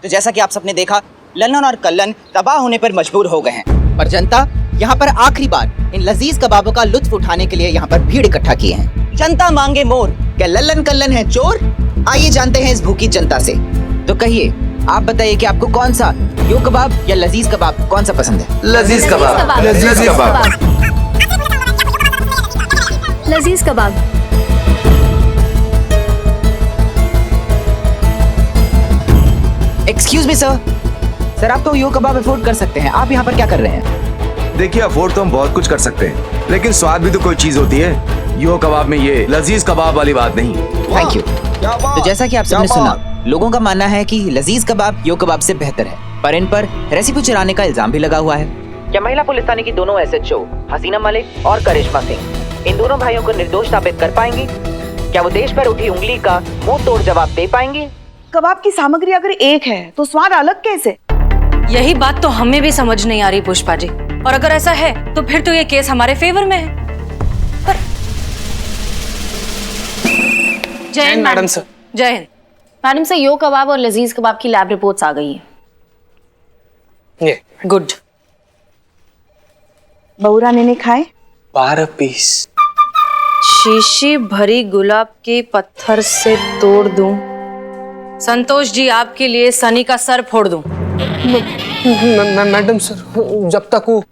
तो जैसा कि आप सबने देखा, लल्लन और कल्लन तबाह होने पर मजबूर हो गए हैं, पर जनता यहाँ पर आखिरी बार इन लजीज कबाबों का लुत्फ उठाने के लिए यहाँ पर भीड़ इकट्ठा किए हैं। जनता मांगे मोर, क्या लल्लन कल्लन है चोर? आइए जानते हैं इस भूखी जनता से। तो कहिए, आप बताइए कि आपको कौन सा यो कबाब या लजीज कबाब कौन सा पसंद है? लजीज कबाब। लजीज कबाब। लजीज कबाब। एक्सक्यूज मी सर, आप तो यो कबाब अफोर्ड कर सकते हैं, आप यहाँ पर क्या कर रहे हैं? देखिए, अफोर्ड तो हम बहुत कुछ कर सकते हैं, लेकिन स्वाद भी तो कोई चीज होती है। यो कबाब में ये लजीज कबाब वाली बात नहीं। Thank you. तो जैसा कि आप सबने सुना, लोगों का मानना है कि लजीज कबाब यो कबाब से बेहतर है, पर इन पर रेसिपी चुराने का इल्जाम भी लगा हुआ है। क्या महिला पुलिस थाने की दोनों एसएचओ हसीना मलिक और करिश्मा सिंह इन दोनों भाइयों को निर्दोष साबित कर पाएंगी? क्या वो देश पर उठी उंगली का मुंह तोड़ जवाब दे पाएंगी? कबाब की सामग्री अगर एक है तो स्वाद अलग कैसे? यही बात तो हमें भी समझ नहीं आ रही पुष्पा जी, और अगर ऐसा है तो फिर तो ये केस हमारे फेवर में है। पर जय हिंद मैडम सर। जय हिंद मैडम सर, यो कबाब और लजीज कबाब की लैब रिपोर्ट्स आ गई हैं। ये गुड। बहू ने खाए 12 पीस। शीशी भरी गुलाब के पत्थर से तोड़ दूं, संतोष जी आपके लिए सनी का सर फोड़ दूं। मैडम सर, जब तक वो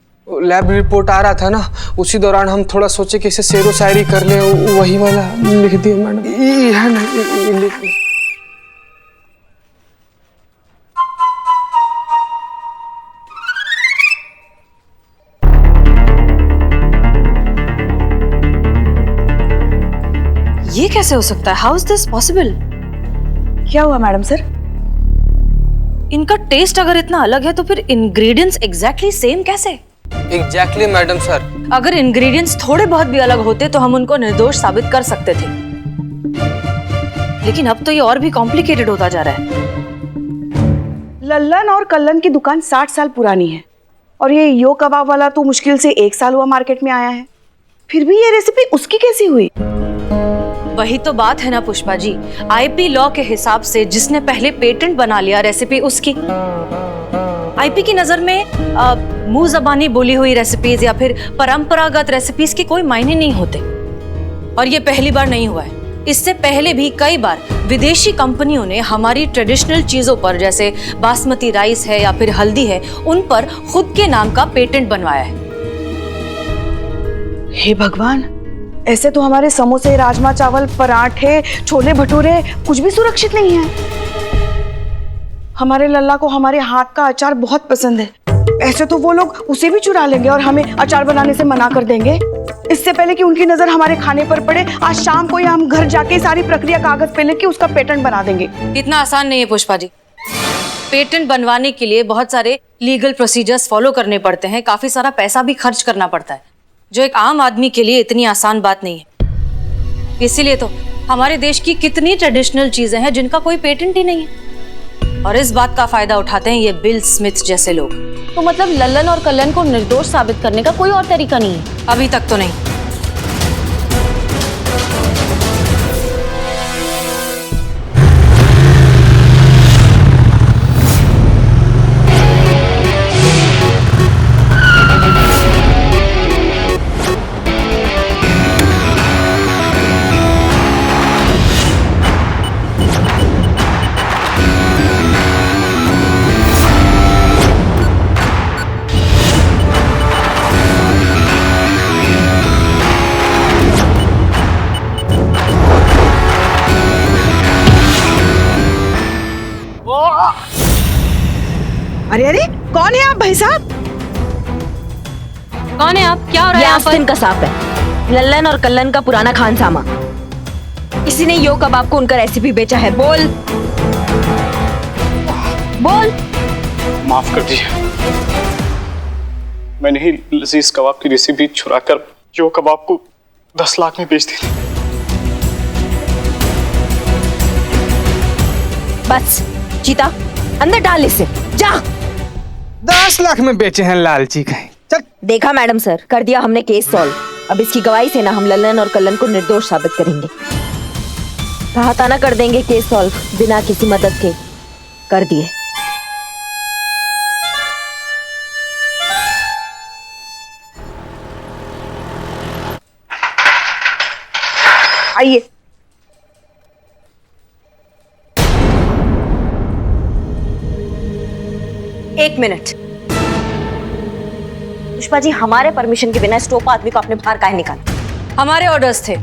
लैब रिपोर्ट आ रहा था ना, उसी दौरान हम थोड़ा सोचे कि इसे शेरो शायरी कर ले, वही वाला लिख दिया मैडम। ये है ना, ये लिख दिया। ये कैसे हो सकता है? How is this possible? क्या हुआ मैडम सर? इनका टेस्ट अगर इतना अलग है तो फिर इंग्रेडिएंट्स एग्जैक्टली सेम कैसे? Exactly madam sir. अगर इंग्रेडिएंट्स थोड़े बहुत भी अलग होते तो हम उनको निर्दोष साबित कर सकते थे, लेकिन अब तो ये और भी कॉम्प्लिकेटेड होता जा रहा है। लल्लन और कल्लन की दुकान 60 साल पुरानी है, और ये यो कबाब वाला तो मुश्किल से 1 साल हुआ मार्केट में आया है। फिर भी ये रेसिपी उसकी कैसी हुई? वही तो बात है ना पुष्पा जी, आईपी लॉ के हिसाब से जिसने पहले पेटेंट बना लिया रेसिपी उसकी। आईपी की नजर में मुंह जबानी बोली हुई रेसिपीज या फिर परंपरागत रेसिपीज के कोई मायने नहीं होते, और ये पहली बार नहीं हुआ है। इससे पहले भी कई बार विदेशी कंपनियों ने हमारी ट्रेडिशनल चीजों पर, जैसे बासमती राइस है या फिर हल्दी है, उन पर खुद के नाम का पेटेंट बनवाया है। हे भगवान, ऐसे तो हमारे समोसे, राजमा चावल, पराठे, छोले भटूरे कुछ भी सुरक्षित नहीं है। हमारे लल्ला को हमारे हाथ का अचार बहुत पसंद है, ऐसे तो वो लोग उसे भी चुरा लेंगे और हमें अचार बनाने से मना कर देंगे। इससे पहले कि उनकी नजर हमारे खाने पर पड़े, आज शाम को ही हम घर जाके सारी प्रक्रिया कागज पे लेके उसका पेटेंट बना देंगे। इतना आसान नहीं है पुष्पा जी। पेटेंट बनवाने के लिए बहुत सारे लीगल प्रोसीजर्स फॉलो करने पड़ते हैं, काफी सारा पैसा भी खर्च करना पड़ता है, जो एक आम आदमी के लिए इतनी आसान बात नहीं है। इसीलिए तो हमारे देश की कितनी ट्रेडिशनल चीजें हैं जिनका कोई पेटेंट ही नहीं है, और इस बात का फायदा उठाते हैं ये बिल स्मिथ जैसे लोग। तो मतलब लल्लन और कल्लन को निर्दोष साबित करने का कोई और तरीका नहीं है? अभी तक तो नहीं। अरे अरे, कौन है आप भाई साहब? कौन है आप? क्या हो रहा है ये यहाँ पर? आस्तीन का सांप है, लल्लन और कल्लन का पुराना खानसामा। इसी ने यो कबाब को उनका रेसिपी बेचा है। बोल बोल। माफ कर दीजिए, मैंने ही लजीज कबाब की रेसिपी चुराकर यो कबाब को 10 लाख में बेच दी। बस चीता, अंदर डाल इसे, जा। 10 लाख में बेचे हैं लालची कहीं। चल। देखा मैडम सर, कर दिया हमने केस सॉल्व। अब इसकी गवाही से ना हम लल्लन और कल्लन को निर्दोष साबित करेंगे। कहा था ना कर देंगे केस सॉल्व बिना किसी मदद के, कर दिए। आइए। एक मिनट पुष्पा जी, हमारे परमिशन के बिना इस टोपा आदमी को आपने बाहर काहे निकाला? हमारे ऑर्डर्स थे।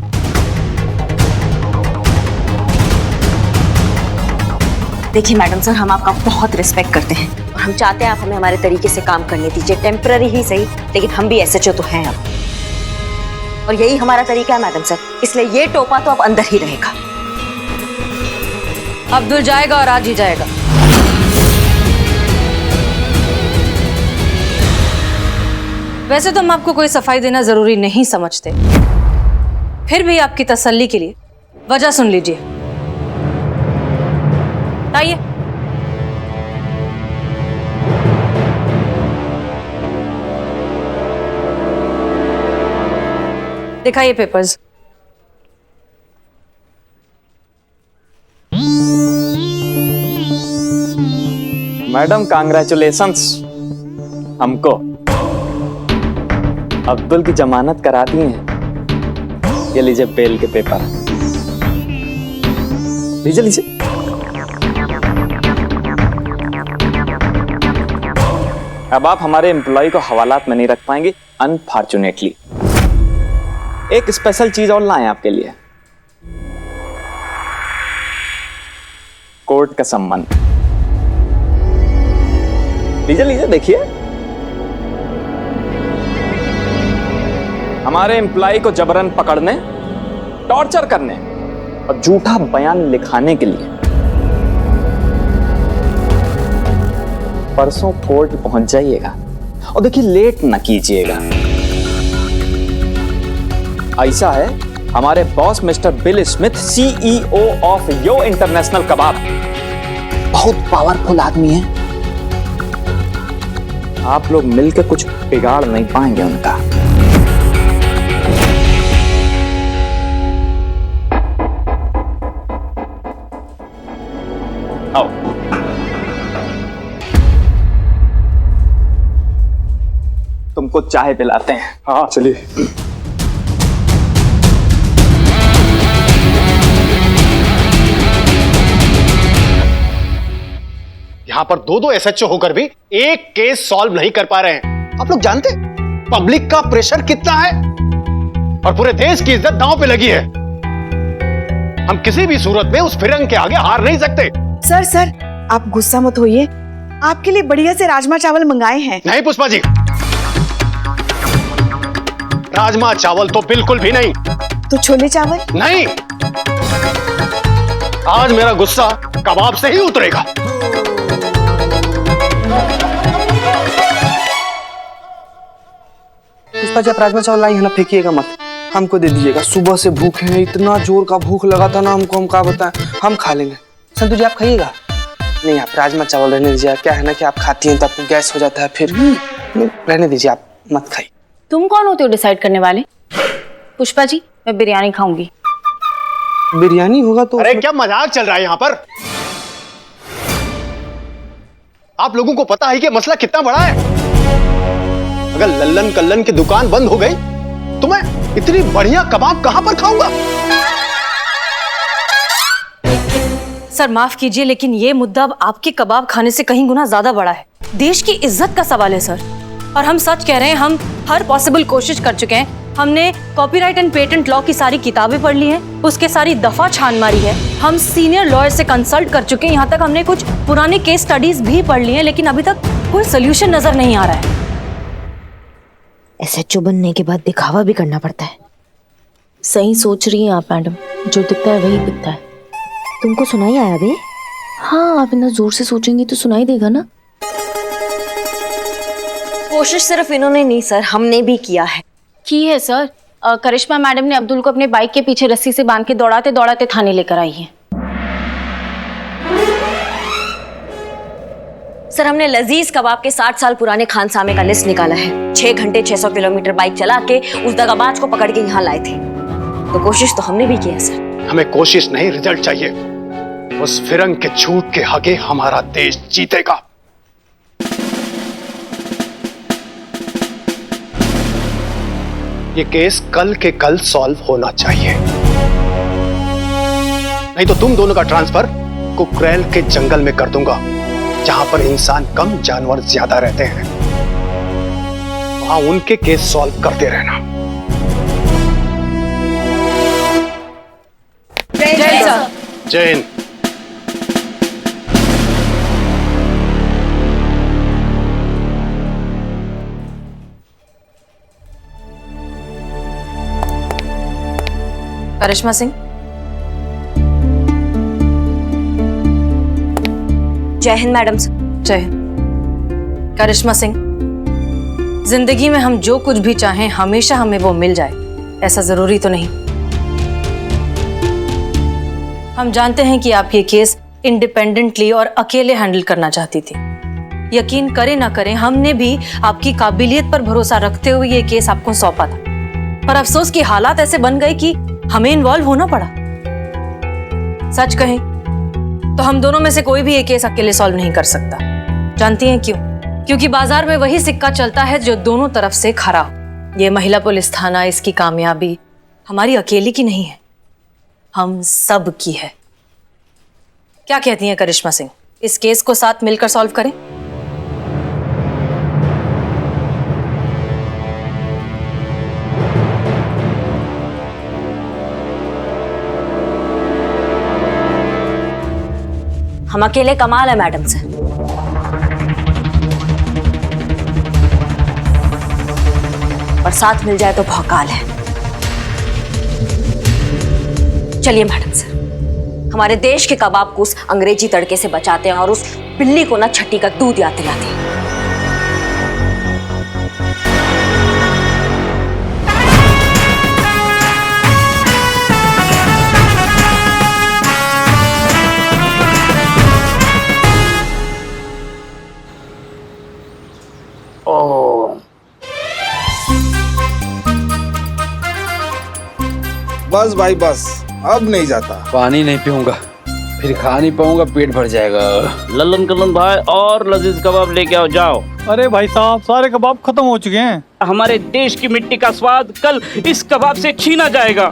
देखिए मैडम सर, हम आपका बहुत रिस्पेक्ट करते हैं और हम चाहते हैं आप हमें हमारे तरीके से काम करने दीजिए, टेम्पररी ही सही, लेकिन हम भी एसएचओ तो हैं अब, और यही हमारा तरीका है मैडम सर, इसलिए ये टोपा तो अब अंदर ही रहेगा। अब्दुल जाएगा और आज ही जाएगा। वैसे तो हम आपको कोई सफाई देना जरूरी नहीं समझते, फिर भी आपकी तसल्ली के लिए वजह सुन लीजिए। आइए। दिखाइए पेपर्स। मैडम कांग्रेचुलेशंस, हमको अब्दुल की जमानत करा दी है। ये लीजिए बेल के पेपर, लीजिए लीजिए। अब आप हमारे एम्प्लॉय को हवालात में नहीं रख पाएंगे अनफॉर्चुनेटली। एक स्पेशल चीज और लाए आपके लिए, कोर्ट का संबंध। लीजिए लीजिए देखिए। हमारे एम्प्लॉय को जबरन पकड़ने, टॉर्चर करने और झूठा बयान लिखाने के लिए परसों कोर्ट पहुंच जाइएगा, और देखिए लेट न कीजिएगा। ऐसा है, हमारे boss mister Bill Smith, CEO of yo international kebab, बहुत पावरफुल आदमी है। आप लोग मिलकर कुछ बिगाड़ नहीं पाएंगे उनका। आओ। तुमको चाय पिलाते हैं। हाँ चलिए। यहाँ पर दो एसएचओ होकर भी एक केस सॉल्व नहीं कर पा रहे हैं। आप लोग जानते पब्लिक का प्रेशर कितना है और पूरे देश की इज्जत दांव पे लगी है। हम किसी भी सूरत में उस फिरंग के आगे हार नहीं सकते। सर आप गुस्सा मत होइए, आपके लिए बढ़िया से राजमा चावल मंगाए हैं। नहीं पुष्पा जी, राजमा चावल तो बिल्कुल भी नहीं। तो छोले चावल? नहीं, आज मेरा गुस्सा कबाब से ही उतरेगा। पुष्पा जी, आप राजमा चावल लाई है ना, फेंकिएगा मत, हमको दे दीजिएगा। सुबह से भूखे हैं, इतना जोर का भूख लगा था ना हमको, हम क्या बताएं, हम खा लेंगे। संतु जी आप खाइएगा? नहीं, आप राजमा चावल रहने दीजिए। क्या है ना कि आप खाती हैं तो आपको गैस हो जाता है, फिर रहने दीजिए, आप मत खाइए। तुम कौन होते हो डिसाइड करने वाले? पुष्पा जी, मैं बिरयानी खाऊंगी। बिरयानी होगा तो? अरे क्या मजाक चल रहा है यहाँ पर? आप लोगों को पता है कि मसला कितना बड़ा है? अगर लल्लन कल्लन की दुकान बंद हो गई तो मैं इतनी बढ़िया कबाब कहां पर खाऊंगा? सर माफ कीजिए, लेकिन ये मुद्दा अब आपके कबाब खाने से कहीं गुना ज्यादा बड़ा है। देश की इज्जत का सवाल है सर, और हम सच कह रहे हैं, हम हर पॉसिबल कोशिश कर चुके हैं। हमने कॉपीराइट एंड पेटेंट लॉ की सारी किताबें पढ़ ली हैं, उसके सारी दफा छान मारी है। हम सीनियर लॉयर से कंसल्ट कर चुके हैं, यहाँ तक हमने कुछ पुराने केस स्टडीज भी पढ़ ली हैं, लेकिन अभी तक कोई सोल्यूशन नजर नहीं आ रहा है। एसएचओ बनने के बाद दिखावा भी करना पड़ता है। सही सोच रही हैं आप मैडम, जो दिखता है वही दिखता है। तुमको सुनाई आया बे? हाँ, आप इतना जोर से सोचेंगी तो सुनाई देगा ना। कोशिश सिर्फ इन्होंने नहीं सर, हमने भी किया है। की है सर। करिश्मा मैडम ने अब्दुल को अपने बाइक के पीछे रस्सी से बांध के दौड़ाते दौड़ाते थाने लेकर आई है। सर हमने लजीज कबाब के 60 साल पुराने खानसामे का लिस्ट निकाला है। 6 घंटे 600 किलोमीटर बाइक चला के उस दगाबाज को पकड़ के यहाँ लाए थे। तो कोशिश तो हमने भी की है सर। हमें कोशिश नहीं, रिजल्ट चाहिए। उस फिरंग के झूठ के आगे हमारा देश जीतेगा। ये केस कल के कल सॉल्व होना चाहिए। नहीं तो तुम दोनों का ट्रांसफर कुकरेल के जंगल में कर दूंगा, जहां पर इंसान कम जानवर ज्यादा रहते हैं। वहां उनके केस सॉल्व करते रहना। जय हिंद। करिश्मा सिंह। जय हिंद मैडम सर। जय हिंद। करिश्मा सिंह, जिंदगी में हम जो कुछ भी चाहें हमेशा हमें वो मिल जाए, ऐसा जरूरी तो नहीं। हम जानते हैं कि आप ये केस इंडिपेंडेंटली और अकेले हैंडल करना चाहती थी। यकीन करें ना करें, हमने भी आपकी काबिलियत पर भरोसा रखते हुए ये केस आपको सौंपा था, पर अफसोस की हालात ऐसे बन गए कि हमें इन्वॉल्व होना पड़ा। सच कहें तो हम दोनों में से कोई भी ये केस अकेले सॉल्व नहीं कर सकता। जानती हैं क्यों? क्योंकि बाजार में वही सिक्का चलता है जो दोनों तरफ से खरा हो। ये महिला पुलिस थाना, इसकी कामयाबी हमारी अकेली की नहीं है, हम सब की है। क्या कहती हैं करिश्मा सिंह, इस केस को साथ मिलकर सॉल्व करें? हम अकेले कमाल है मैडम सर, और साथ मिल जाए तो भौकाल है। चलिए मैडम सर, हमारे देश के कबाब को उस अंग्रेजी तड़के से बचाते हैं और उस बिल्ली को ना छठी का दूध याद दिलाते हैं। बस भाई बस, अब नहीं जाता। पानी नहीं पीऊंगा, फिर खा नहीं पाऊंगा, पेट भर जाएगा। लल्लन कल्लन भाई और लजीज कबाब लेके आओ, जाओ। अरे भाई साहब, सारे कबाब खत्म हो चुके हैं। हमारे देश की मिट्टी का स्वाद कल इस कबाब से छीना जाएगा,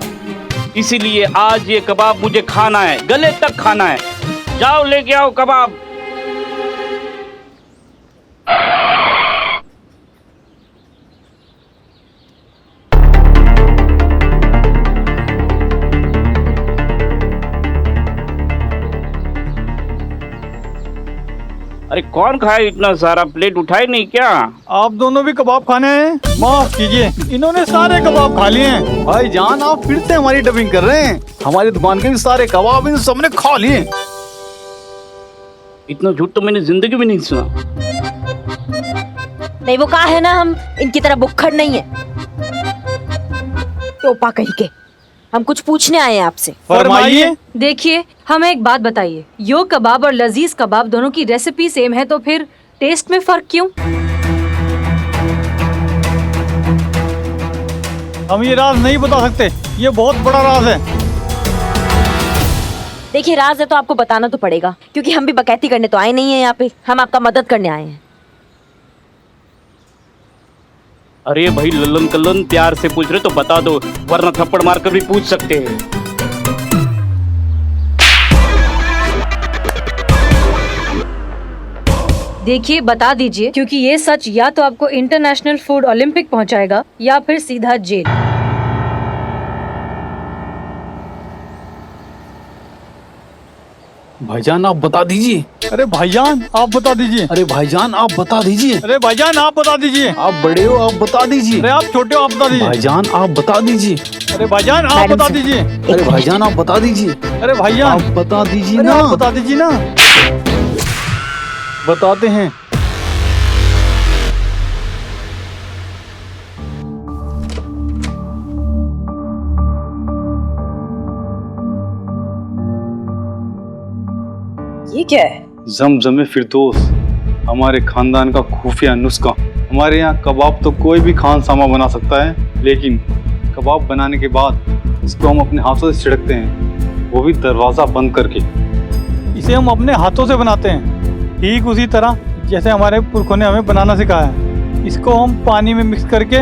इसीलिए आज ये कबाब मुझे खाना है, गले तक खाना है। जाओ लेके आओ कबाब। अरे कौन खाए इतना सारा? प्लेट उठाए नहीं क्या? आप दोनों भी कबाब खाने हैं? माफ कीजिए, इन्होंने सारे कबाब खा लिए हैं। भाई जान, आप फिर से हमारी डबिंग कर रहे हैं। हमारी दुकान के भी सारे कबाब इन सबने खा लिए। इतना झूठ तो मैंने जिंदगी में नहीं सुना। नहीं, वो कहा है ना, हम इनकी तरह बुक्खड़ नहीं है। टोपा कहीं के। हम कुछ पूछने आए हैं आपसे। फरमाइए। देखिए, हमें एक बात बताइए, यो कबाब और लजीज कबाब दोनों की रेसिपी सेम है, तो फिर टेस्ट में फर्क क्यों? हम ये राज नहीं बता सकते, ये बहुत बड़ा राज है। देखिए, राज है तो आपको बताना तो पड़ेगा, क्योंकि हम भी बकैती करने तो आए नहीं हैं यहाँ पे, हम आपका मदद करने आए हैं। अरे भाई लल्लन कल्लन, प्यार से पूछ रहे तो बता दो, वरना थप्पड़ मारकर भी पूछ सकते हैं। देखिए, बता दीजिए, क्योंकि ये सच या तो आपको इंटरनेशनल फूड ओलंपिक पहुंचाएगा या फिर सीधा जेल। भाईजान आप बता दीजिए। अरे भाईजान आप बता दीजिए। अरे भाईजान आप बता दीजिए। अरे भाईजान आप बता दीजिए। आप बड़े हो, आप बता दीजिए। अरे आप छोटे हो, आप बता दीजिए। भाईजान आप बता दीजिए। अरे भाईजान आप बता दीजिए। अरे भाईजान आप बता दीजिए। अरे भाईजान आप बता दीजिए अरे ना। आप बता दीजिए ना। बताते हैं। ये क्या है? ज़मज़म फिरदौस, हमारे खानदान का खुफिया नुस्खा। हमारे यहाँ कबाब तो कोई भी खानसामा बना सकता है, लेकिन कबाब बनाने के बाद इसको हम अपने हाथों से छिड़कते हैं, वो भी दरवाज़ा बंद करके। इसे हम अपने हाथों से बनाते हैं, ठीक उसी तरह जैसे हमारे पुरखों ने हमें बनाना सिखाया है। इसको हम पानी में मिक्स करके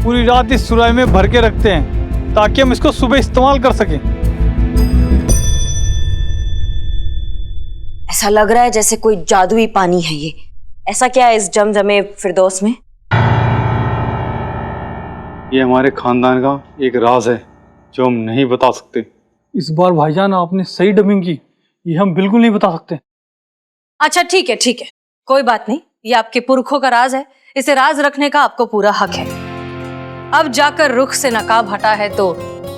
पूरी रात इस सुराही में भर के रखते हैं, ताकि हम इसको सुबह इस्तेमाल कर सकें। ऐसा लग रहा है जैसे कोई जादुई पानी है ये। ऐसा क्या है इस जमजमे फिरदौस में? ये हमारे खानदान का एक राज है जो हम नहीं बता सकते। इस बार भाईजान आपने सही डबिंग की, ये हम बिल्कुल नहीं बता सकते। अच्छा ठीक है, कोई बात नहीं, ये आपके पुरखों का राज है, इसे राज रखने का आपको पूरा हक है। अब जाकर रुख से नकाब हटा है तो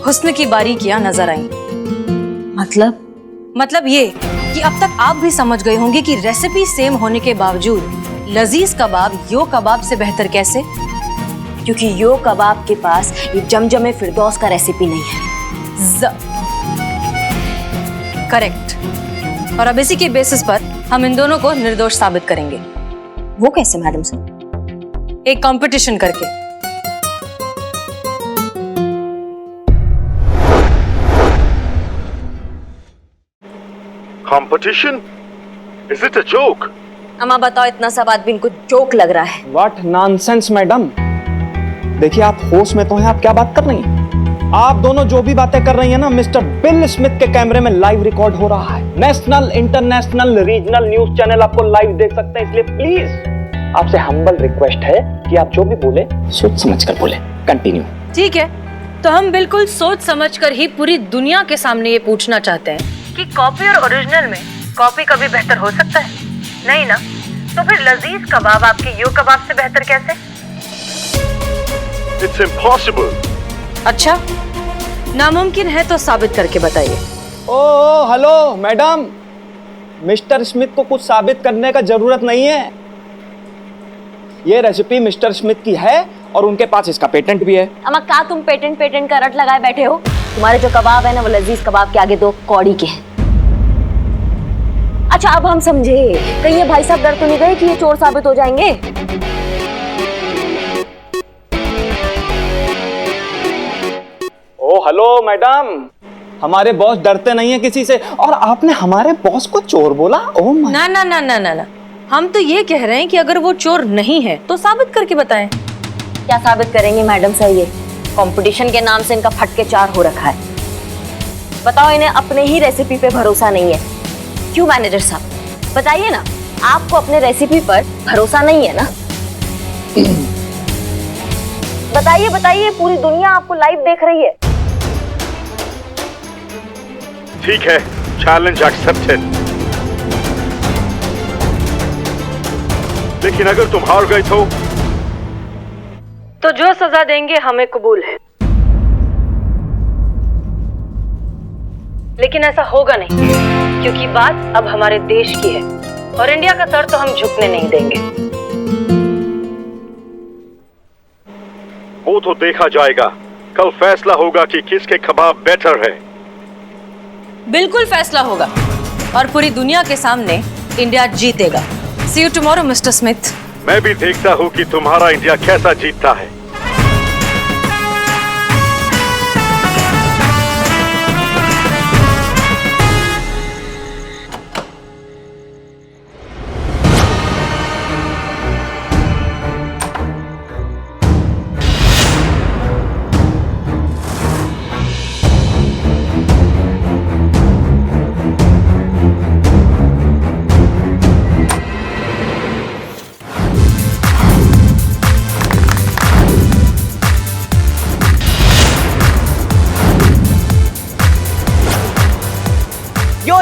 हुस्न की बारीकियां नजर आई। मतलब ये कि अब तक आप भी समझ गए होंगे कि रेसिपी सेम होने के बावजूद लजीज कबाब यो कबाब से बेहतर कैसे? क्योंकि यो कबाब के पास ये जमजमे फिरदौस का रेसिपी नहीं है। करेक्ट। और अब इसी के बेसिस पर हम इन दोनों को निर्दोष साबित करेंगे। वो कैसे मैडम सर? एक कंपटीशन करके। Competition? Is it a joke? अम्मा बताओ, इतना सब आदमी इनको जोक लग रहा है। What nonsense madam. देखिए आप होश में तो हैं, आप क्या बात कर रही हैं? आप दोनों जो भी बातें कर रही हैं ना, मिस्टर बिल स्मिथ के कैमरे में लाइव रिकॉर्ड हो रहा है। National, international, regional news channel आपको लाइव देख सकते हैं, इसलिए प्लीज आपसे हम्बल रिक्वेस्ट है कि आप जो भी बोले सोच समझ कर बोले। कंटिन्यू। ठीक है, तो हम बिल्कुल सोच समझकर ही पूरी दुनिया के सामने ये पूछना चाहते हैं कि कॉपी और ओरिजिनल में कॉपी कभी बेहतर हो सकता है? नहीं ना? तो फिर लजीज कबाब आपके यो कबाब से बेहतर कैसे? It's impossible. अच्छा, नामुमकिन है तो साबित करके बताइए। ओ हेलो मैडम, मिस्टर स्मिथ को कुछ साबित करने का जरूरत नहीं है। ये रेसिपी मिस्टर स्मिथ की है और उनके पास इसका पेटेंट भी है। अम्मा क्या तुम पेटेंट का रट लगाए बैठे हो? तुम्हारे जो कबाब है ना, वो लजीज कबाब के आगे दो कौड़ी के हैं। अच्छा अब हम समझे, कहीं ये भाई साहब डर तो नहीं गए कि ये चोर साबित हो जाएंगे? ओ हेलो मैडम, हमारे बॉस डरते नहीं है किसी से, और आपने हमारे बॉस को चोर बोला? ओ ना ना ना ना ना ना, हम तो ये कह रहे हैं कि अगर वो चोर नहीं है तो साबित करके बताएं। क्या साबित करेंगे मैडम सर? ये कंपटीशन के नाम से इनका फटके चार हो रखा है। बताओ, इन्हें अपने ही रेसिपी पे भरोसा नहीं है। क्यों मैनेजर साहब, बताइए ना, आपको अपने रेसिपी पर भरोसा नहीं है ना? बताइए, पूरी दुनिया आपको लाइव देख रही है। ठीक है, चैलेंज एक्सेप्टेड। लेकिन अगर तुम हार गए तो जो सजा देंगे हमें कबूल है, लेकिन ऐसा होगा नहीं, क्योंकि बात अब हमारे देश की है और इंडिया का सर तो हम झुकने नहीं देंगे। वो तो देखा जाएगा, कल फैसला होगा कि किसके कबाब बेटर है। बिल्कुल फैसला होगा और पूरी दुनिया के सामने इंडिया जीतेगा। See you tomorrow, Mr. Smith. मैं भी देखता हूँ कि तुम्हारा इंडिया कैसा जीतता है।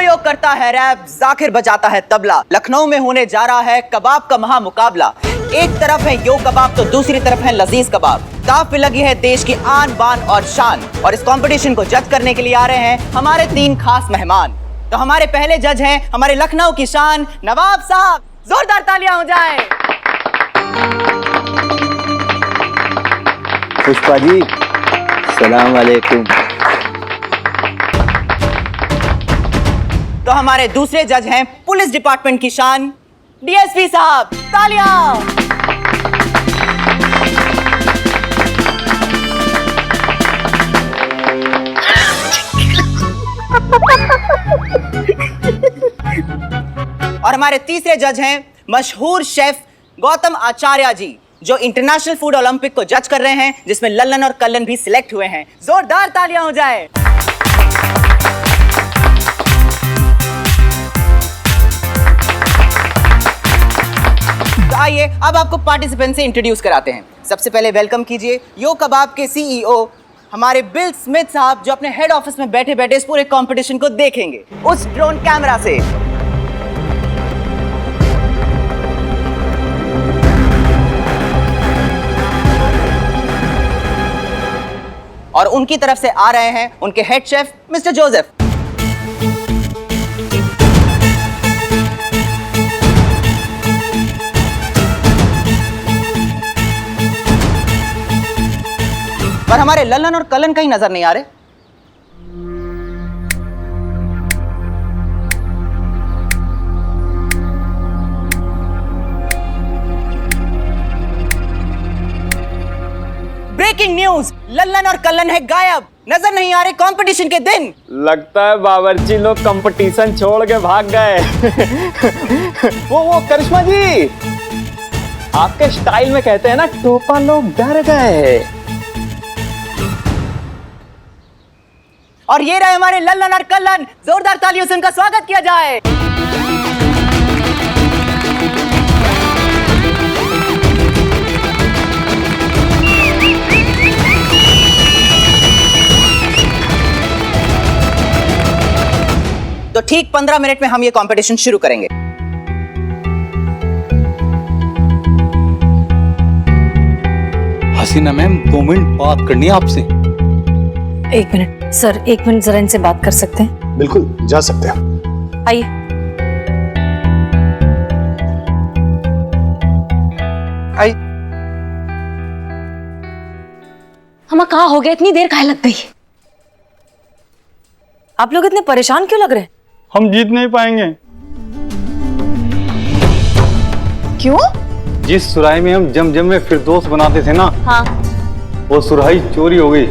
यो करता है रैप, जाकिर बजाता है तबला। लखनऊ में होने जा रहा है कबाब का महामुकाबला। एक तरफ है यो कबाब तो दूसरी तरफ है लजीज कबाब। दांव पे लगी है देश की आन बान और शान, और इस कंपटीशन को जज करने के लिए आ रहे हैं हमारे 3 खास मेहमान। तो हमारे पहले जज हैं हमारे लखनऊ की शान नवाब साहब। जोरदार तालियां हो जाए। पुष्पा जी, सलाम वालेकुम। तो हमारे दूसरे जज हैं पुलिस डिपार्टमेंट की शान डीएसपी साहब। तालियां। और हमारे तीसरे जज हैं मशहूर शेफ गौतम आचार्य जी, जो इंटरनेशनल फूड ओलंपिक को जज कर रहे हैं, जिसमें लल्लन और कल्लन भी सिलेक्ट हुए हैं। जोरदार तालियां हो जाए। आइए अब आपको पार्टिसिपेंट से इंट्रोड्यूस कराते हैं। सबसे पहले वेलकम कीजिए यो कबाब के सीईओ हमारे बिल स्मिथ साहब, जो अपने हेड ऑफिस में बैठे बैठे इस पूरे कंपटीशन को देखेंगे उस ड्रोन कैमरा से। और उनकी तरफ से आ रहे हैं उनके हेड शेफ मिस्टर जोसेफ। पर हमारे लल्लन और कलन कहीं नजर नहीं आ रहे। ब्रेकिंग न्यूज, लल्लन और कलन है गायब, नजर नहीं आ रहे कंपटीशन के दिन। लगता है बावर्ची लोग कंपटीशन छोड़ के भाग गए। वो करिश्मा जी, आपके स्टाइल में कहते हैं ना, टोपा लोग डर गए। और ये रहे हमारे लल्लन और कलन, जोरदार तालियों से उनका स्वागत किया जाए। तो ठीक 15 मिनट में हम ये कंपटीशन शुरू करेंगे। हसीना मैम, 2 मिनट बात करनी है आपसे। 1 मिनट सर, 1 मिनट जरा इनसे बात कर सकते हैं? बिल्कुल, जा सकते हैं। आइए। हमें कहाँ हो गया, इतनी देर काहे लग गई? आप लोग इतने परेशान क्यों लग रहे हैं? हम जीत नहीं पाएंगे। क्यों? जिस सुराही में हम जम में फिरदौस बनाते थे ना, हाँ, वो सुराही चोरी हो गई।